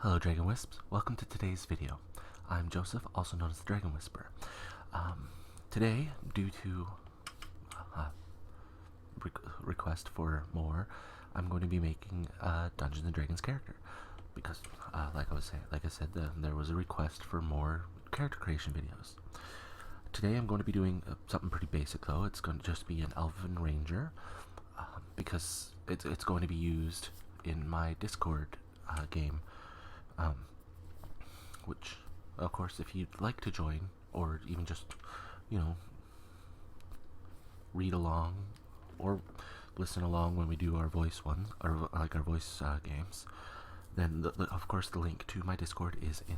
Hello Dragon Wisps, welcome to today's video. I'm Joseph, also known as the Dragon Whisperer. Today, due to request for more, I'm going to be making a Dungeons and Dragons character. Because, like I said, there was a request for more character creation videos. Today I'm going to be doing something pretty basic though. It's going to just be an Elven Ranger, because it's going to be used in my Discord game. Which, of course, if you'd like to join, or even just, read along, or listen along when we do our voice ones, or like our voice games, then of course the link to my Discord is in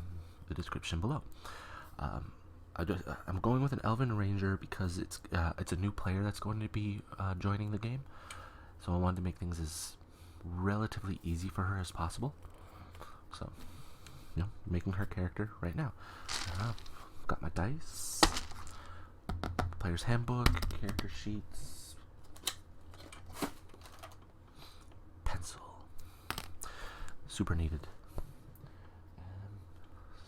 the description below. I'm going with an Elven Ranger because it's a new player that's going to be joining the game, so I wanted to make things as relatively easy for her as possible. So, making her character right now. Got my dice, player's handbook, character sheets, pencil. Super needed.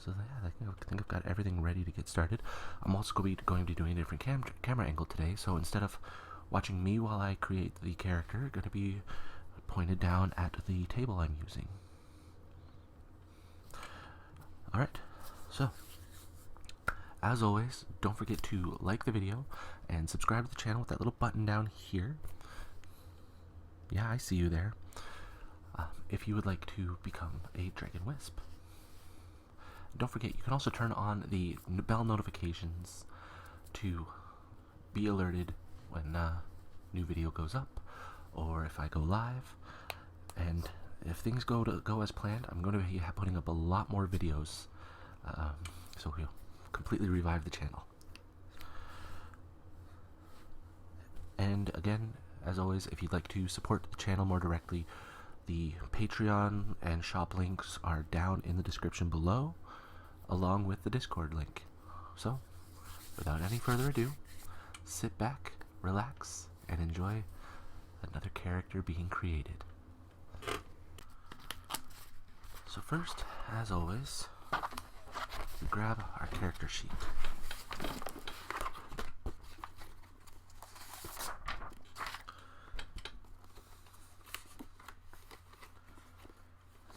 So yeah, I think I've got everything ready to get started. I'm also going to be doing a different camera angle today, so instead of watching me while I create the character, going to be pointed down at the table I'm using. Alright, so, as always, don't forget to like the video and subscribe to the channel with that little button down here. Yeah, I see you there. If you would like to become a Dragon Wisp. Don't forget, you can also turn on the bell notifications to be alerted when a new video goes up, or if I go live. And if things go as planned, I'm going to be putting up a lot more videos, so we'll completely revive the channel. And again, as always, if you'd like to support the channel more directly, the Patreon and shop links are down in the description below, along with the Discord link. So, without any further ado, sit back, relax, and enjoy another character being created. So first, as always, we grab our character sheet.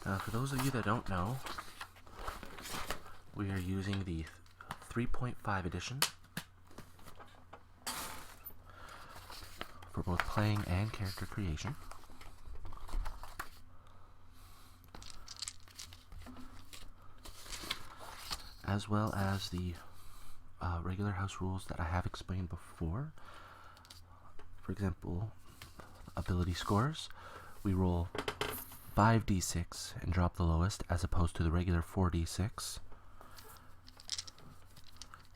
Now, for those of you that don't know, we are using the 3.5 edition for both playing and character creation. As well as the regular house rules that I have explained before. For example, ability scores. We roll 5d6 and drop the lowest, as opposed to the regular 4d6.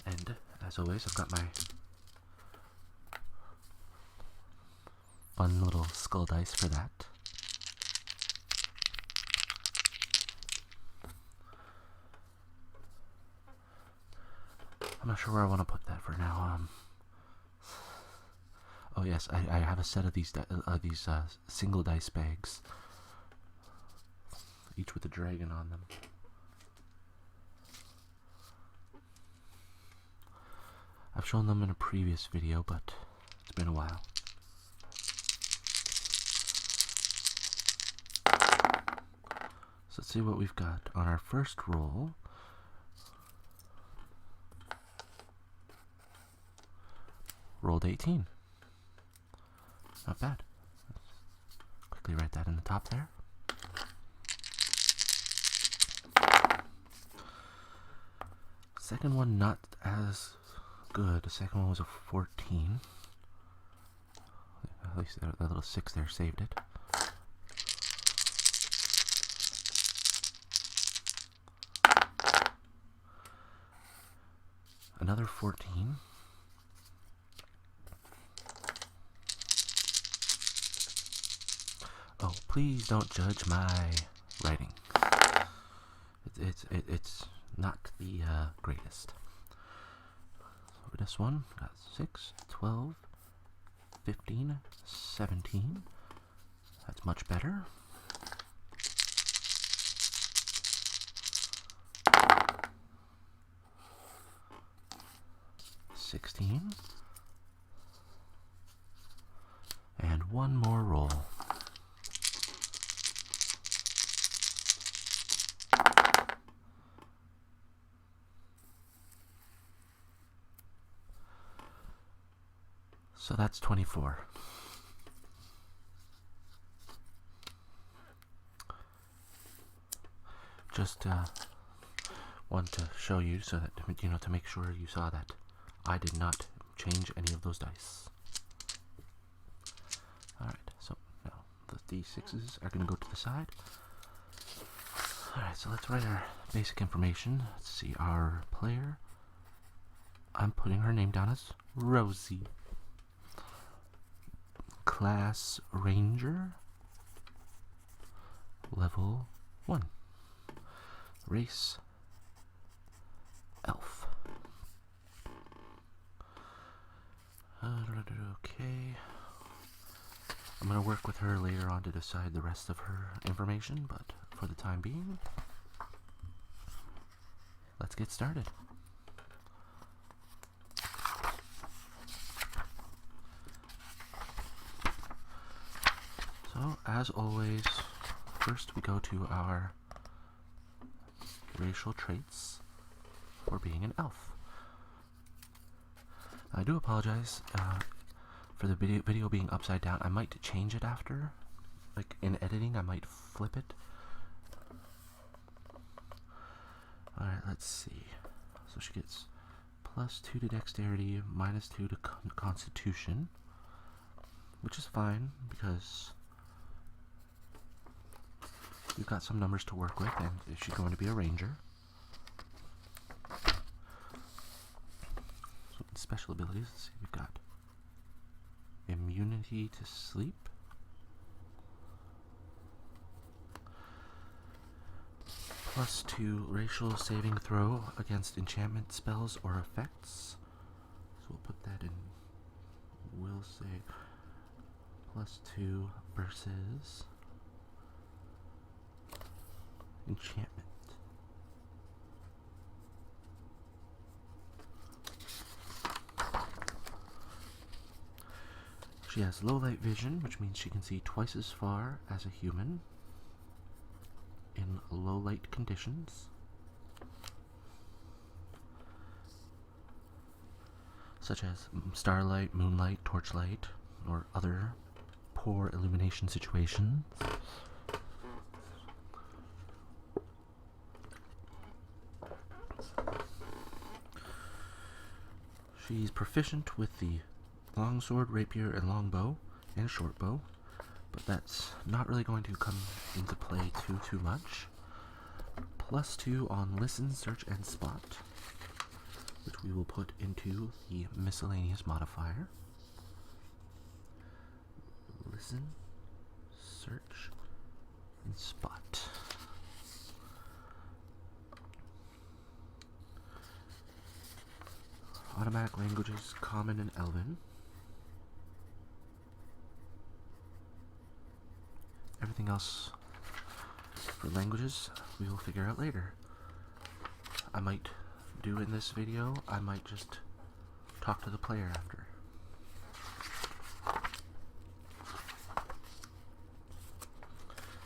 And, as always, I've got my fun little skull dice for that. I'm not sure where I want to put that for now. Oh yes, I have a set of these single dice bags, each with a dragon on them. I've shown them in a previous video, but it's been a while. So let's see what we've got on our first roll. Rolled 18. Not bad. Let's quickly write that in the top there. Second one, not as good. The second one was a 14. At least that little 6 there saved it. Another 14. Oh, please don't judge my writing. It's not the greatest. For this one, got 6, 12, 15, 17. That's much better. 16. And one more roll. So that's 24. Just want to show you so that, you know, to make sure you saw that I did not change any of those dice. Alright, so now the D6s are going to go to the side. Alright, so let's write our basic information. Let's see, our player, I'm putting her name down as Rosie. Class Ranger, level 1. Race Elf. Okay. I'm going to work with her later on to decide the rest of her information, but for the time being, let's get started. So, as always, first we go to our racial traits for being an elf. I do apologize for the video being upside down. I might change it after, like in editing, I might flip it. Alright, let's see. So she gets +2 to dexterity, -2 to constitution, which is fine because we've got some numbers to work with, and she's going to be a ranger. So special abilities, let's see, we've got immunity to sleep, +2 racial saving throw against enchantment spells or effects. So we'll put that in will save, +2 versus enchantment. She has low light vision, which means she can see twice as far as a human in low light conditions. Such as starlight, moonlight, torchlight, or other poor illumination situations. She's proficient with the longsword, rapier, and longbow, and shortbow, but that's not really going to come into play too much. +2 on listen, search, and spot, which we will put into the miscellaneous modifier. Listen, search, and spot. Automatic languages, Common and Elven. Everything else for languages we will figure out later. I might do in this video, I might just talk to the player after.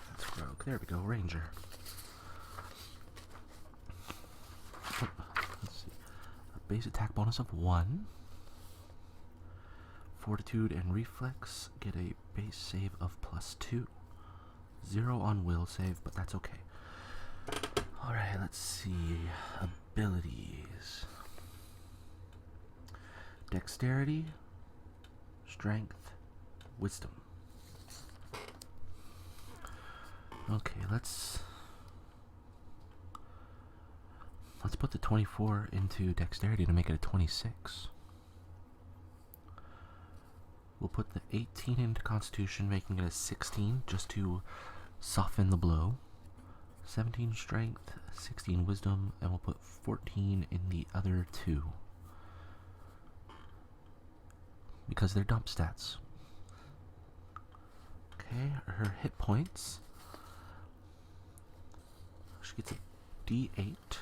That's rogue. There we go, ranger. Let's see. A base attack bonus of 1. Fortitude and reflex get a base save of +2. 0 on will save, but that's okay. Alright, let's see. Abilities. Dexterity, strength, wisdom. Okay, let's put the 24 into dexterity to make it a 26. We'll put the 18 into constitution, making it a 16, just to soften the blow. 17 strength, 16 wisdom, and we'll put 14 in the other two, because they're dump stats. Okay, her hit points. She gets a D8.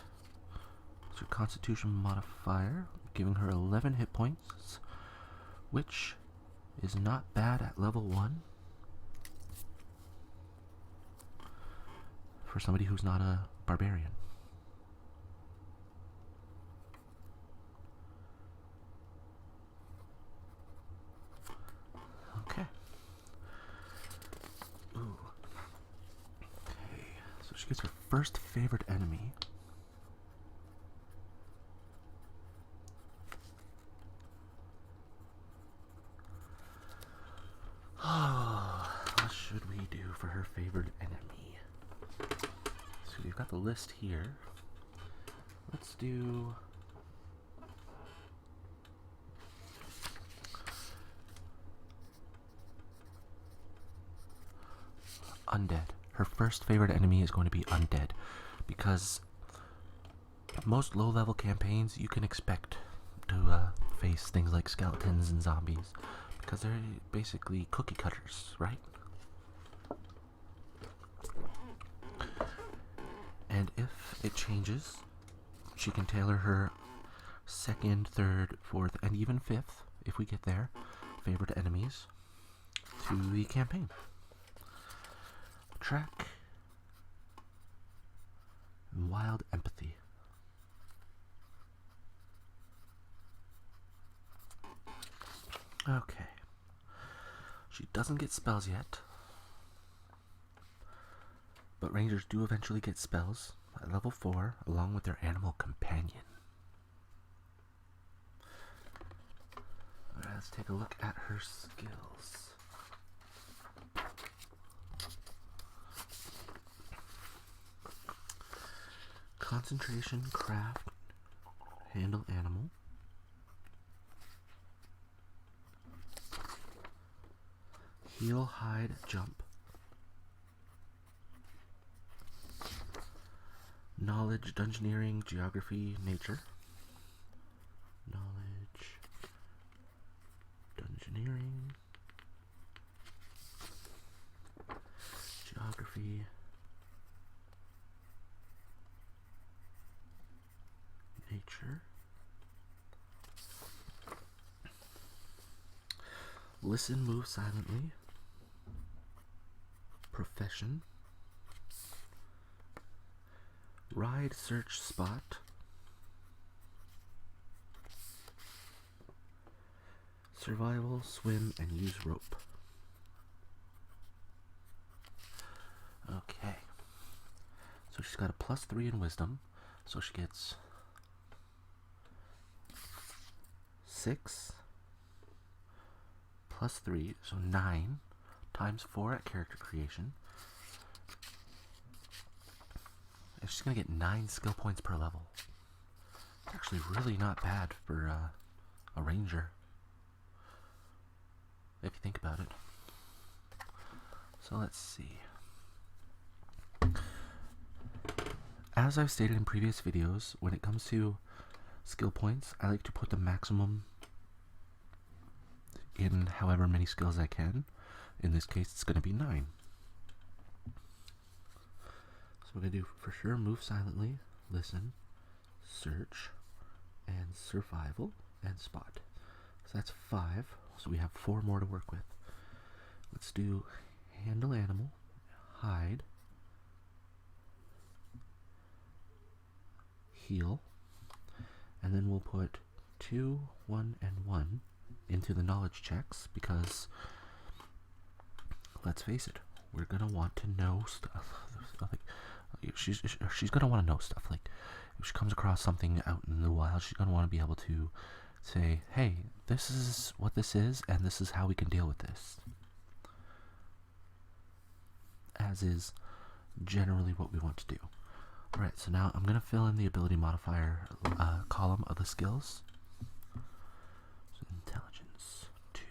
It's her constitution modifier. giving her 11 hit points, which is not bad at level 1 for somebody who's not a barbarian. Okay. Ooh. Okay, so she gets her first favorite enemy. What should we do for her favorite enemy? So we've got the list here. Let's do... Undead. Her first favorite enemy is going to be undead, because most low-level campaigns you can expect to face things like skeletons and zombies, because they're basically cookie cutters, right? And if it changes, she can tailor her second, third, fourth, and even fifth, if we get there, favorite enemies to the campaign. Track and wild empathy. Okay. She doesn't get spells yet, but rangers do eventually get spells at level 4 along with their animal companion. Alright, let's take a look at her skills. Concentration, craft, handle animal. Heal, hide, jump. Knowledge, dungeoneering, geography, nature. Knowledge, dungeoneering, geography, nature. Listen, move silently. Profession. Ride, search, spot. Survival, swim, and use rope. Okay. So she's got a +3 in wisdom. So she gets 6 plus 3, so 9 times 4 at character creation. And she's going to get 9 skill points per level. It's actually really not bad for a ranger, if you think about it. So let's see. As I've stated in previous videos, when it comes to skill points, I like to put the maximum in however many skills I can. In this case, it's going to be 9. So we're going to do, for sure, move silently, listen, search, and survival, and spot. So that's 5. So we have 4 more to work with. Let's do handle animal, hide, heal, and then we'll put 2, 1, and 1 into the knowledge checks, because let's face it, we're gonna want to know stuff. Like, she's gonna want to know stuff. Like, if she comes across something out in the wild, she's gonna want to be able to say, hey, this is what this is, and this is how we can deal with this. As is generally what we want to do. Alright, so now I'm going to fill in the ability modifier column of the skills. So intelligence, 2,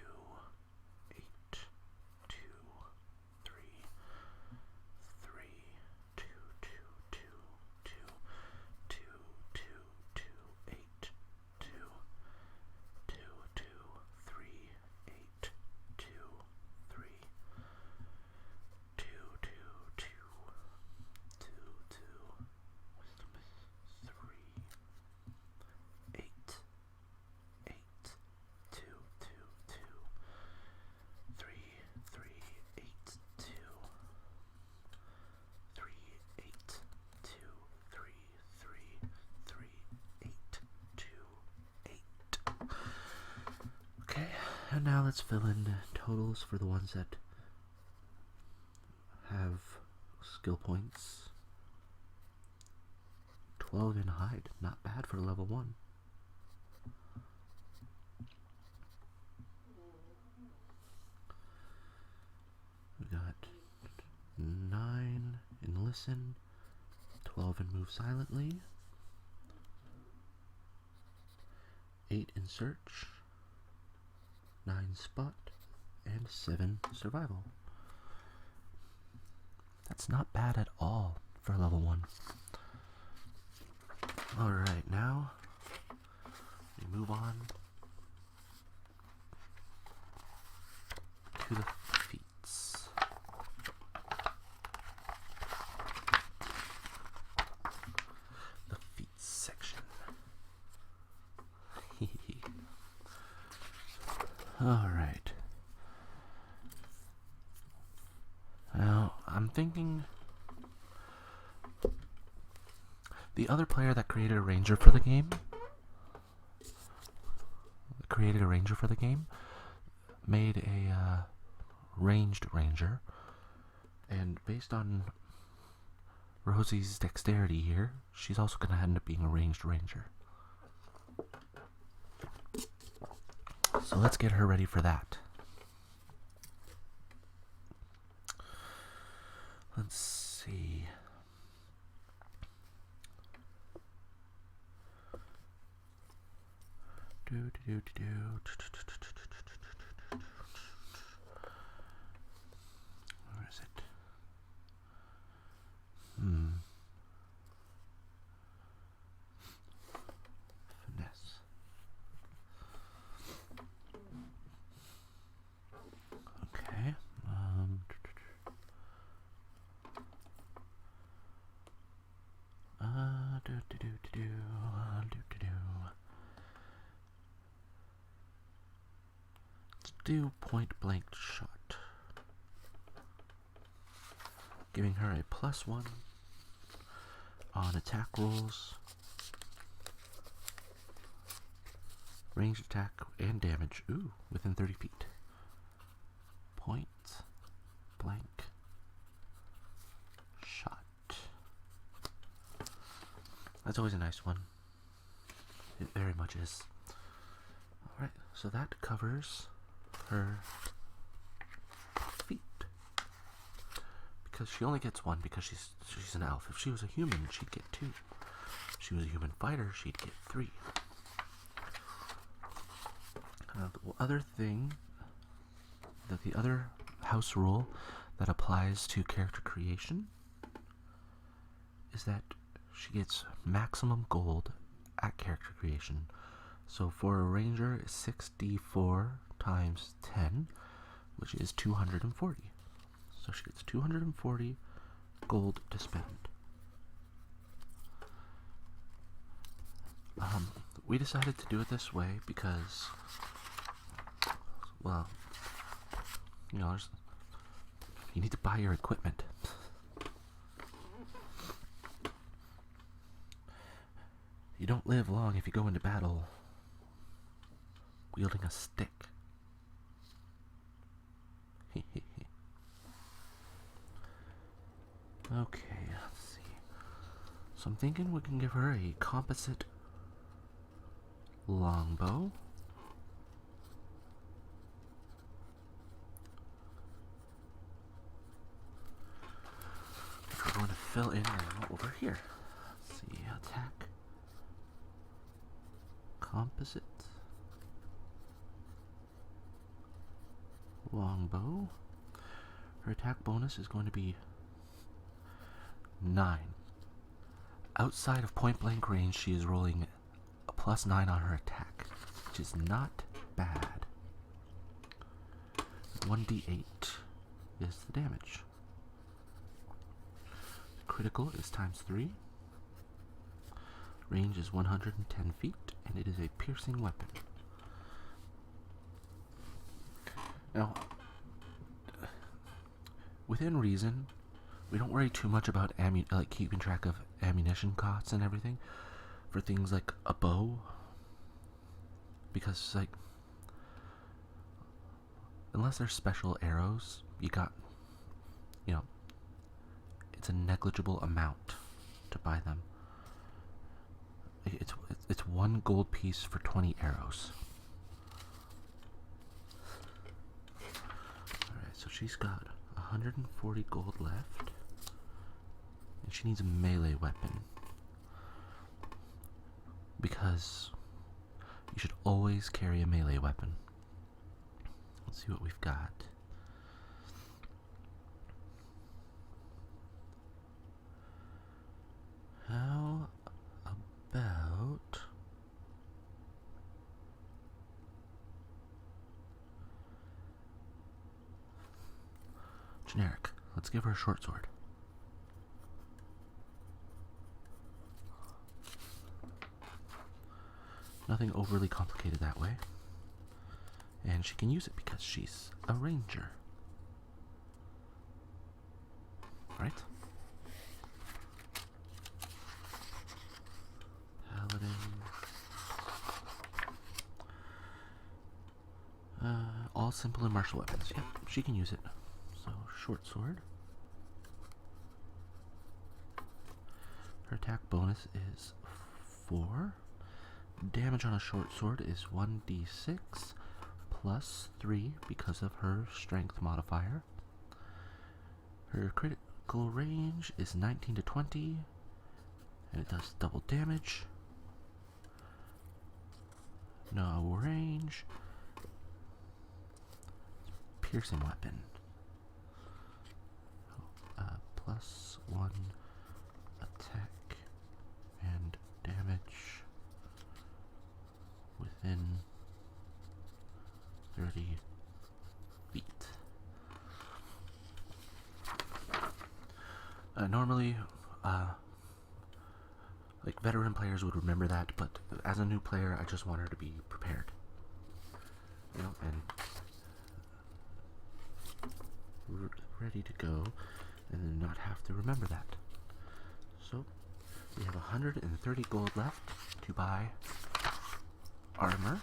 8, 2, 3, 3, 2, 2, 2, 2, 2, 2, 2, 8, 2, 2, 2, 3, 8, 2, 3, 2, 2, 2, 2, 2, wisdom is 3, 8, And now let's fill in totals for the ones that have skill points. 12 in hide, not bad for level 1. We got 9 in listen, 12 in move silently, 8 in search, 9 spot, and 7 survival. That's not bad at all for level 1. Alright, now we move on to the feats. The feats section. Alright. Now, I'm thinking the other player that created a ranger for the game made a ranged ranger, and based on Rosie's dexterity here, she's also going to end up being a ranged ranger. So let's get her ready for that. Let's see. Where is it? Finesse. Okay. Let's do point blank shot, giving her a +1 on attack rolls, ranged attack and damage. Ooh, within 30 feet. Point blank shot. That's always a nice one. It very much is. Alright, so that covers her feet. Because she only gets 1 because she's an elf. If she was a human, she'd get 2. If she was a human fighter, she'd get 3. The other thing, the other house rule that applies to character creation is that she gets maximum gold at character creation. So for a ranger, 6d4 times 10, which is 240. So she gets 240 gold to spend. We decided to do it this way because, well, you know, you need to buy your equipment. You don't live long if you go into battle wielding a stick. Okay, let's see. So I'm thinking we can give her a composite longbow. We're going to fill in now over here. Let's see, attack. Composite longbow. Her attack bonus is going to be 9. Outside of point blank range, she is rolling a +9 on her attack, which is not bad. 1d8 is the damage. Critical is ×3. Range is 110 feet, and it is a piercing weapon. Now, within reason, we don't worry too much about keeping track of ammunition costs and everything for things like a bow, because unless they're special arrows, you got, you know, it's a negligible amount to buy them. It's 1 gold piece for 20 arrows. Alright, so she's got 140 gold left. And she needs a melee weapon. Because you should always carry a melee weapon. Let's see what we've got. How about generic? Let's give her a short sword. Nothing overly complicated that way. And she can use it because she's a ranger. Right? Paladin. All simple and martial weapons. Yep, she can use it. So, short sword. Her attack bonus is 4. Damage on a short sword is 1d6 plus 3 because of her strength modifier. Her critical range is 19 to 20, and it does double damage. No range. Piercing weapon. Plus 1 attack and damage within 30 feet. Normally, like veteran players would remember that, but as a new player, I just want her to be prepared. You know, and ready to go, and then not have to remember that. So, we have 130 gold left to buy armor,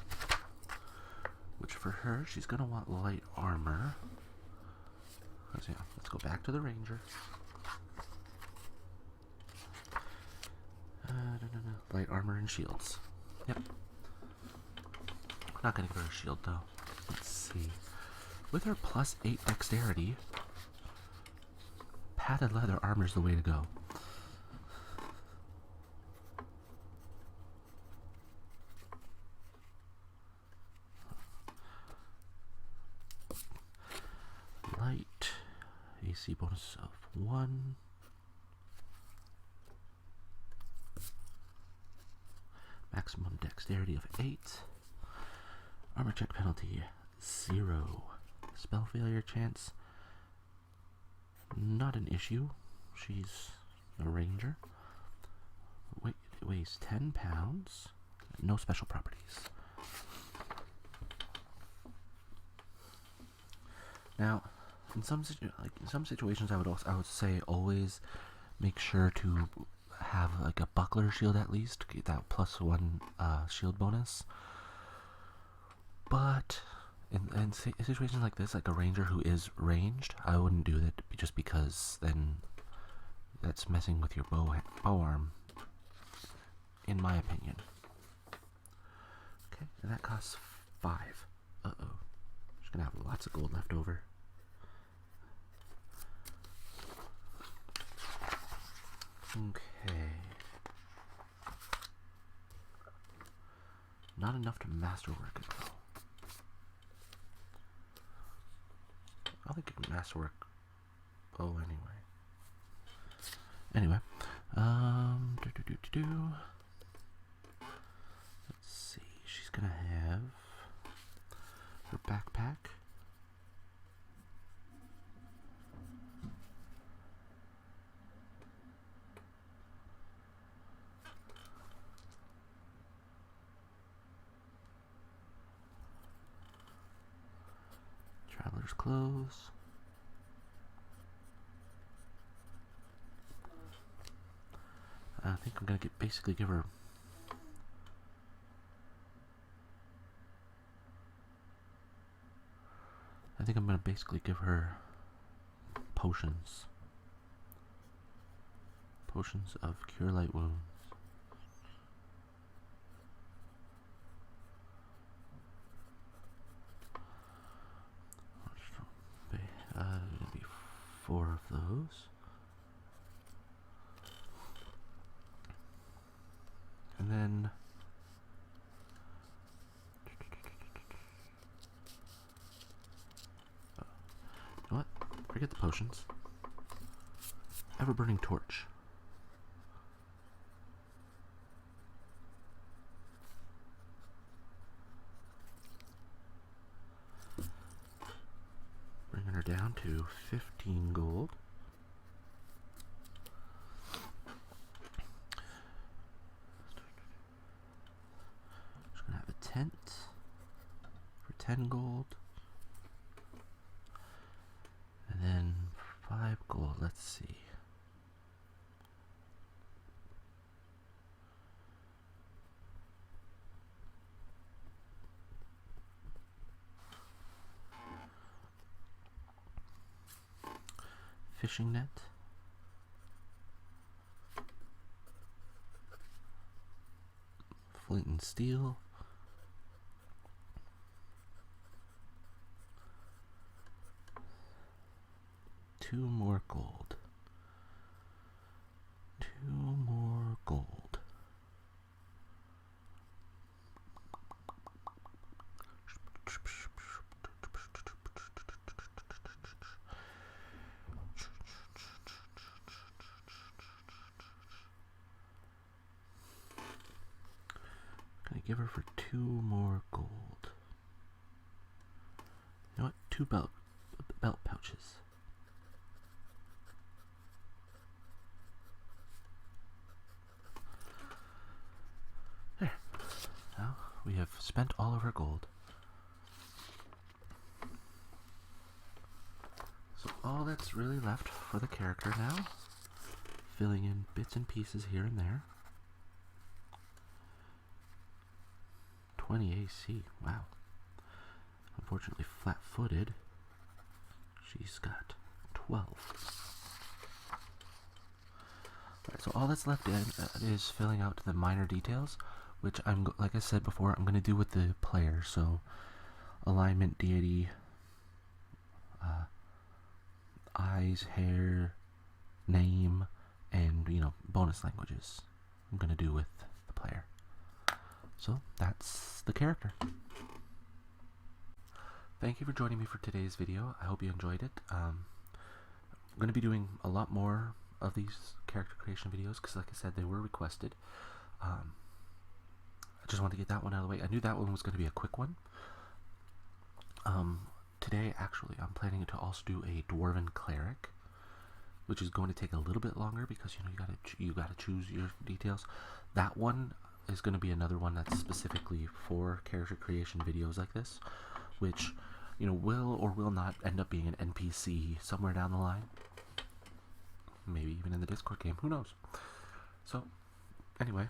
which for her, she's going to want light armor. Let's go back to the ranger. Light armor and shields. Yep. Not going to give her a shield, though. Let's see. With her plus 8 dexterity, padded leather armor is the way to go. Light AC bonus of 1. Maximum dexterity of 8. Armor check penalty 0. Spell failure chance, not an issue. She's a ranger. It weighs 10 pounds. No special properties. Now, in some situations, I would say always make sure to have like a buckler shield at least, get that plus 1 shield bonus. But in situations like this, like a ranger who is ranged, I wouldn't do that just because then that's messing with your bow arm, in my opinion. Okay, and that costs 5. Uh-oh. She's gonna have lots of gold left over. Okay. Not enough to masterwork it though. I think it can masterwork bow anyway. Anyway, let's see. She's gonna have her backpack. Traveler's clothes. I think I'm gonna basically give her I think I'm going to basically give her potions. Potions of Cure Light Wounds. Gonna be 4 of those. And then you know what? Forget the potions. Ever-burning torch. Bringing her down to 15 gold. Just gonna have a tent for 10 gold. And then 5 gold. Let's see. Fishing net. Flint and steel. Two more gold. 2 more gold. Gonna give her for 2 more gold. You know what? 2 belt pouches. There. Now we have spent all of our gold. So all that's really left for the character now, filling in bits and pieces here and there. 20 AC, wow. Unfortunately flat-footed. She's got 12. Alright, so all that's left is filling out the minor details, which like I said before, I'm going to do with the player. So alignment, deity, eyes, hair, name, and bonus languages I'm going to do with the player. So that's the character. Thank you for joining me for today's video. I hope you enjoyed it. I'm going to be doing a lot more of these character creation videos because, like I said, they were requested. I just wanted to get that one out of the way. I knew that one was going to be a quick one. Today, actually, I'm planning to also do a Dwarven Cleric, which is going to take a little bit longer because you gotta choose your details. That one is going to be another one that's specifically for character creation videos like this, which will or will not end up being an NPC somewhere down the line. Maybe even in the Discord game, who knows? So, anyway,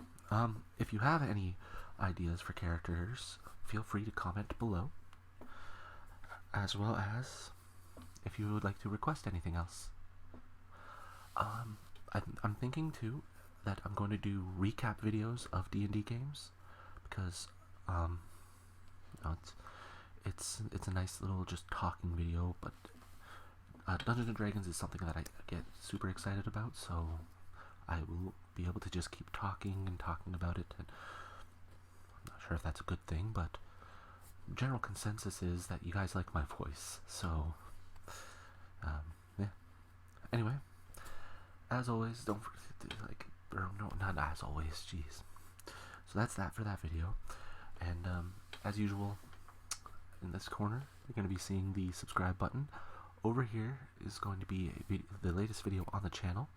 if you have any ideas for characters, feel free to comment below, as well as if you would like to request anything else. I'm thinking too that I'm going to do recap videos of D&D games because it's a nice little just talking video, but Dungeons and Dragons is something that I get super excited about, so I will be able to just keep talking about it. And I'm not sure if that's a good thing, but general consensus is that you guys like my voice, so yeah. Anyway, as always, don't forget to not as always, jeez. So that's that for that video, and as usual, in this corner, you're going to be seeing the subscribe button. Over here is going to be the latest video on the channel.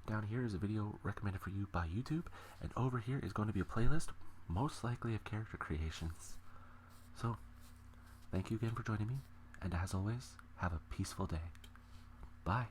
Down here is a video recommended for you by YouTube, and over here is going to be a playlist, most likely of character creations. So, thank you again for joining me, and as always, have a peaceful day. Bye.